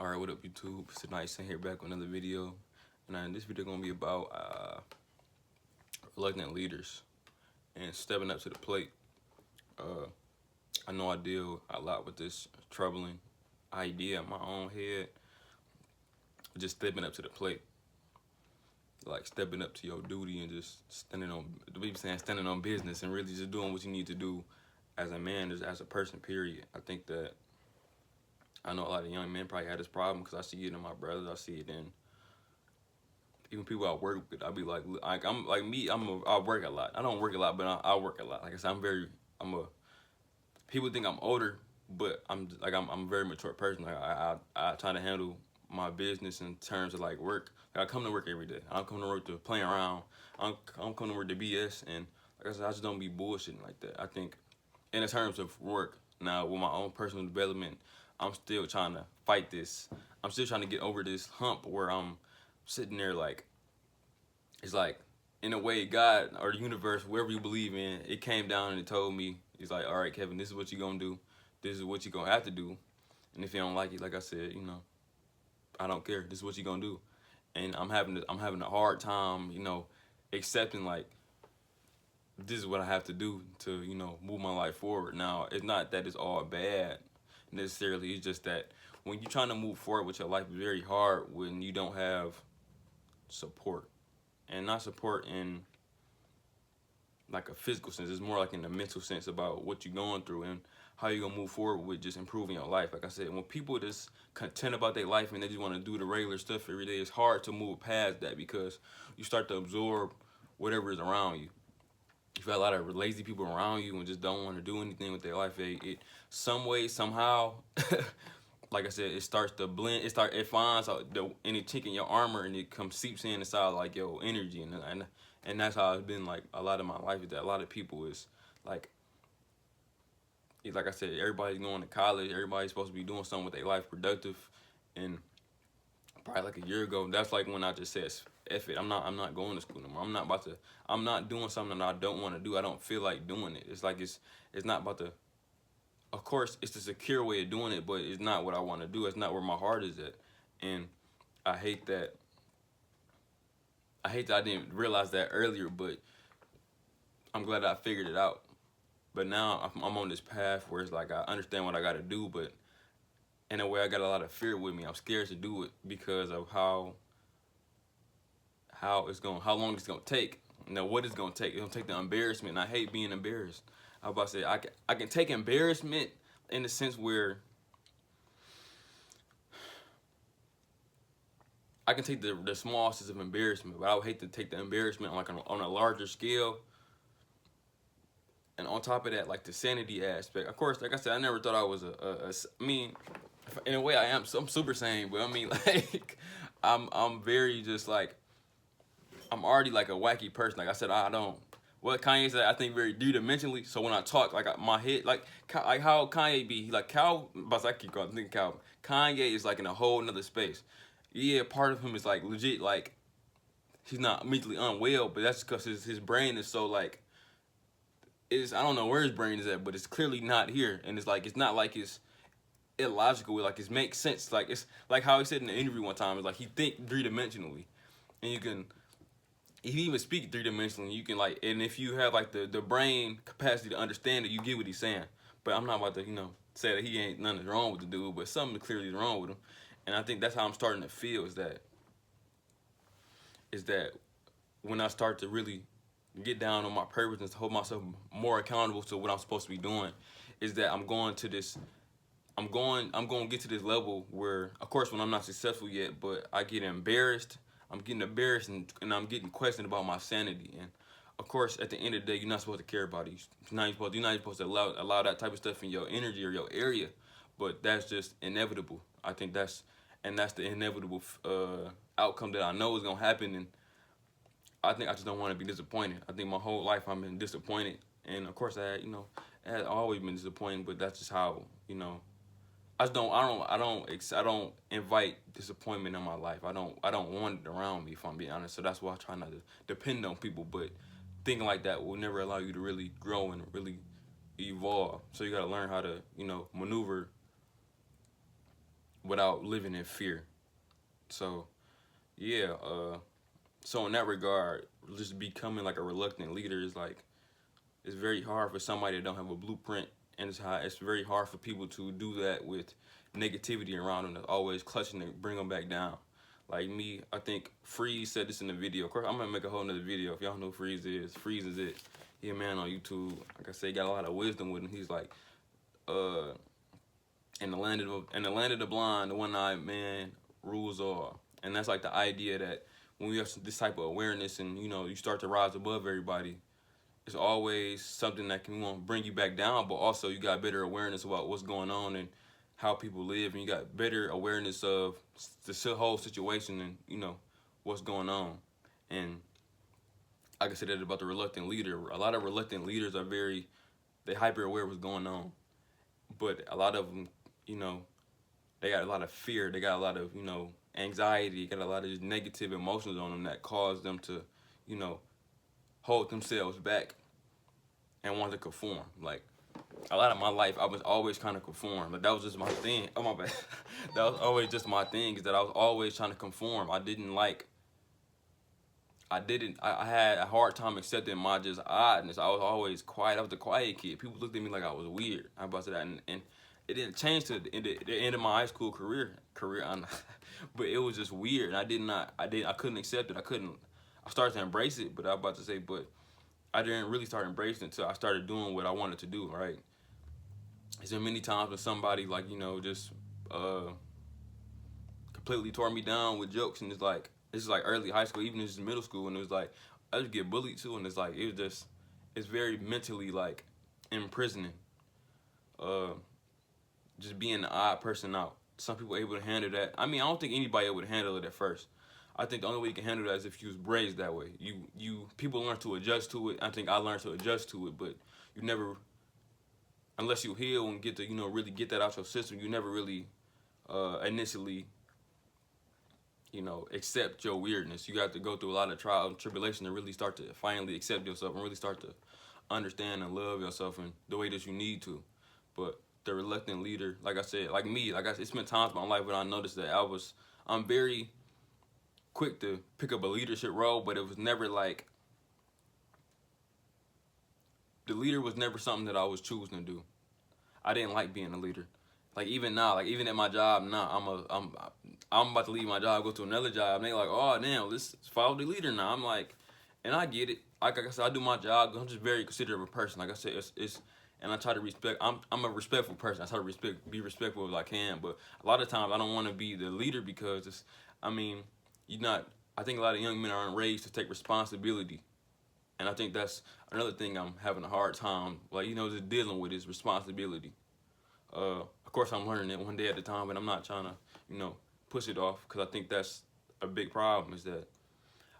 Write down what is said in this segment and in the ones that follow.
Alright, what up YouTube? It's Nice here back with another video. And this video gonna be about reluctant leaders and stepping up to the plate. Uh, I know I deal a lot with this troubling idea in my own head. Just stepping up to the plate. Like stepping up to your duty and just standing on business and really just doing what you need to do as a man, as a person, period. I know a lot of young men probably had this problem because I see it in my brothers. I see it in even people I work with. I'll be like I'm like me. I work a lot. I don't work a lot, but I work a lot. Like I said, people think I'm older, but I'm a very mature person. Like I try to handle my business in terms of like work. Like I come to work every day. I don't come to work to play around. I don't come to work to BS. And like I said, I just don't be bullshitting like that. I think in terms of work now with my own personal development, I'm still trying to fight this. I'm still trying to get over this hump where I'm sitting there like, it's like, in a way, God or the universe, whoever you believe in, it came down and it told me, it's like, all right, Kevin, this is what you're going to do. This is what you're going to have to do. And if you don't like it, like I said, I don't care. This is what you're going to do. And I'm having a hard time, accepting like, this is what I have to do to, move my life forward. Now, it's not that it's all bad necessarily. It's just that when you're trying to move forward with your life, it's very hard when you don't have support. And not support in like a physical sense. It's more like in the mental sense about what you're going through and how you're going to move forward with just improving your life. Like I said, when people just content about their life and they just want to do the regular stuff every day, it's hard to move past that because you start to absorb whatever is around you. You've got a lot of lazy people around you and just don't want to do anything with their life. It some way, somehow, like I said, it starts to blend. It finds out any chink in your armor and it seeps in inside like your energy. And that's how it's been like a lot of my life. Is that a lot of people is like I said, everybody's going to college. Everybody's supposed to be doing something with their life, productive. And probably like a year ago, that's like when I just said, F it, I'm not going to school no more. I'm not doing something that I don't want to do. I don't feel like doing it. It's like it's not about the, of course, it's the secure way of doing it, but it's not what I want to do. It's not where my heart is at. And I hate that I didn't realize that earlier, but I'm glad I figured it out. But now I'm on this path where it's like I understand what I got to do, but in a way I got a lot of fear with me. I'm scared to do it because of how long it's gonna take. What it's gonna take. It's gonna take the embarrassment. And I hate being embarrassed. I was about to say I can take embarrassment in the sense where I can take the small sense of embarrassment, but I would hate to take the embarrassment like on a larger scale. And on top of that, like the sanity aspect. Of course, like I said, I never thought I was I mean, in a way I am. I'm super sane, but I mean, like, I'm very just like, I'm already like a wacky person. Like I said, I don't. What Kanye said, I think very three-dimensionally. So when I talk, like my head, like how Kanye be, like Cal, but I keep thinking Cal. Kanye is like in a whole nother space. Yeah, part of him is like legit, like he's not mentally unwell, but that's because his brain is so like, I don't know where his brain is at, but it's clearly not here. And it's like, it's not like it's illogical, like it makes sense. Like it's like how he said in the interview one time, it's like he think three-dimensionally. And if you even speak three-dimensionally, you can like, and if you have like the brain capacity to understand it, you get what he's saying. But I'm not about to, say that he ain't nothing wrong with the dude, but something clearly is wrong with him. And I think that's how I'm starting to feel is that when I start to really get down on my purpose and hold myself more accountable to what I'm supposed to be doing, is that I'm going to get to this level where, of course, when I'm not successful yet, but I get embarrassed. I'm getting embarrassed and I'm getting questioned about my sanity. And of course, at the end of the day, you're not supposed to care about it. You're not supposed to allow that type of stuff in your energy or your area. But that's just inevitable. I think that's the inevitable outcome that I know is gonna happen. And I think I just don't want to be disappointed. I think my whole life I've been disappointed, and of course I had always been disappointed. But that's just how I don't invite disappointment in my life. I don't want it around me, if I'm being honest. So that's why I try not to depend on people. But thinking like that will never allow you to really grow and really evolve. So you gotta learn how to, maneuver without living in fear. So yeah, so in that regard, just becoming like a reluctant leader is like, it's very hard for somebody that don't have a blueprint, and it's very hard for people to do that with negativity around them that's always clutching to bring them back down. Like me, I think Freeze said this in the video. Of course, I'm gonna make a whole nother video. If y'all know who Freeze is, Freeze is it. He a man on YouTube. Like I said, he got a lot of wisdom with him. He's like, uh, in the land of the blind, the one-eyed man rules all. And that's like the idea that when we have this type of awareness, and you start to rise above everybody, it's always something that can bring you back down, but also you got better awareness about what's going on and how people live, and you got better awareness of the whole situation and what's going on. And I can say that about the reluctant leader. A lot of reluctant leaders are they hyper aware of what's going on, but a lot of them, they got a lot of fear. They got a lot of anxiety. Got a lot of just negative emotions on them that cause them to hold themselves back and want to conform. Like a lot of my life, I was always kind of conform. Like that was just my thing. Oh my bad. That was always just my thing. Is that I was always trying to conform. I had a hard time accepting my just oddness. I was always quiet. I was the quiet kid. People looked at me like I was weird. I about to say that, and it didn't change to the end of my high school career. But it was just weird. And I couldn't accept it. I started to embrace it, but I was about to say, but I didn't really start embracing it until I started doing what I wanted to do, right? There's been many times when somebody like, just completely tore me down with jokes, and it's like early high school, even if it's middle school, and it was like, I just get bullied too, and it's very mentally like imprisoning. Just being the odd person out. Some people are able to handle that. I mean, I don't think anybody would handle it at first. I think the only way you can handle that is if you was raised that way. People learn to adjust to it. I think I learned to adjust to it, but you never, unless you heal and get to really get that out your system, you never really initially accept your weirdness. You have to go through a lot of trial and tribulation to really start to finally accept yourself and really start to understand and love yourself in the way that you need to. But the reluctant leader, like I said, like me, it's been times in my life when I noticed that I'm very quick to pick up a leadership role, but it was never like, the leader was never something that I was choosing to do. I didn't like being a leader. Like even now, like even at my job now, I'm about to leave my job, go to another job, and they like, oh damn, let's follow the leader now. I'm like, and I get it. Like I said, I do my job. I'm just very considerate of a person. Like I said, it's and I try to respect. I'm a respectful person. I try to be respectful as I can. But a lot of times I don't want to be the leader because I think a lot of young men aren't raised to take responsibility, and I think that's another thing I'm having a hard time, just dealing with is responsibility. Of course, I'm learning it one day at a time, but I'm not trying to, push it off, because I think that's a big problem, is that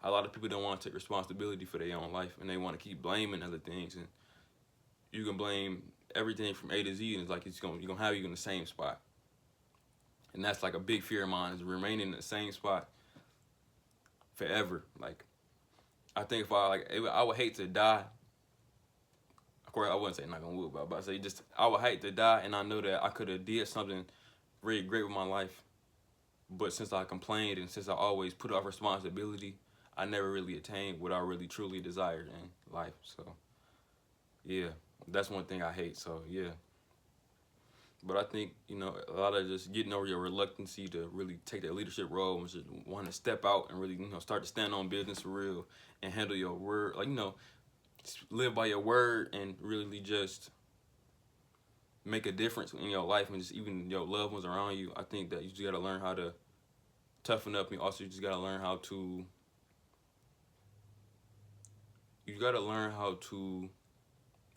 a lot of people don't want to take responsibility for their own life, and they want to keep blaming other things, and you can blame everything from A to Z, and it's like you're gonna have you in the same spot, and that's like a big fear of mine, is remaining in the same spot forever. Like I think if I would hate to die. Of course, I wouldn't say not gonna would, but I say I would hate to die, and I know that I could have did something really great with my life, but since I complained and since I always put off responsibility, I never really attained what I really truly desired in life. So yeah, that's one thing I hate. So yeah, but I think a lot of just getting over your reluctancy to really take that leadership role and just want to step out and really start to stand on business for real and handle your word, live by your word and really just make a difference in your life and just even your loved ones around you. I think that you just got to learn how to toughen up, and also you just got to learn how to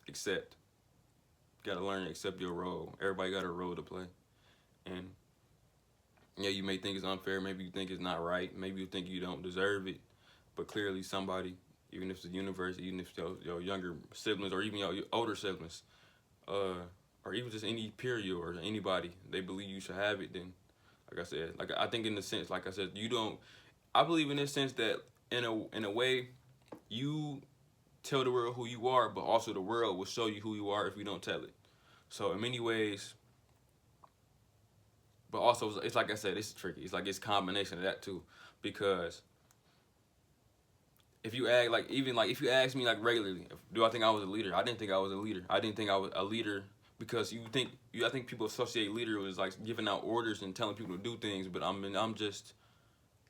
accept. You got to learn to accept your role. Everybody got a role to play, and yeah, you may think it's unfair, maybe you think it's not right, maybe you think you don't deserve it, but clearly somebody, even if it's the universe, even if your younger siblings or even your older siblings, or even just any peer of yours or anybody, they believe you should have it, then like I said, I think in the sense, like I said, I believe in this sense that in a way, you tell the world who you are, but also the world will show you who you are if you don't tell it. So in many ways, But also, it's like I said, it's tricky. It's like it's a combination of that too, because if you ask like even like if you ask me like regularly, do I think I was a leader? I didn't think I was a leader. I didn't think I was a leader because I think people associate leader with like giving out orders and telling people to do things, but I'm just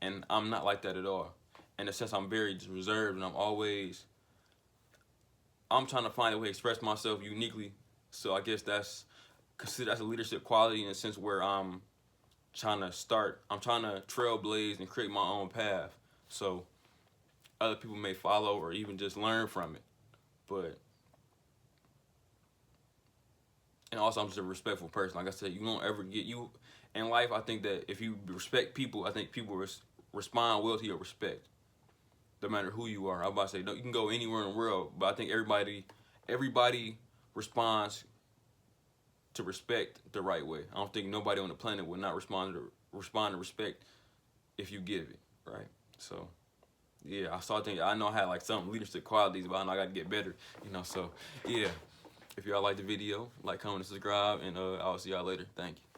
and I'm not like that at all. In a sense, I'm very reserved, and I'm trying to find a way to express myself uniquely. So I guess that's considered as a leadership quality in a sense where I'm trying to trailblaze and create my own path. So other people may follow or even just learn from it. But and also I'm just a respectful person. Like I said, you don't ever get you in life. I think that if you respect people, I think people respond well to your respect, no matter who you are. I'm about to say, no, you can go anywhere in the world, but I think everybody responds to respect the right way. I don't think nobody on the planet will not respond to respect if you give it, right? So yeah, I think I know I had like some leadership qualities, but I know I got to get better, you know. So yeah, if y'all like the video, like, comment, and subscribe, and I'll see y'all later. Thank you.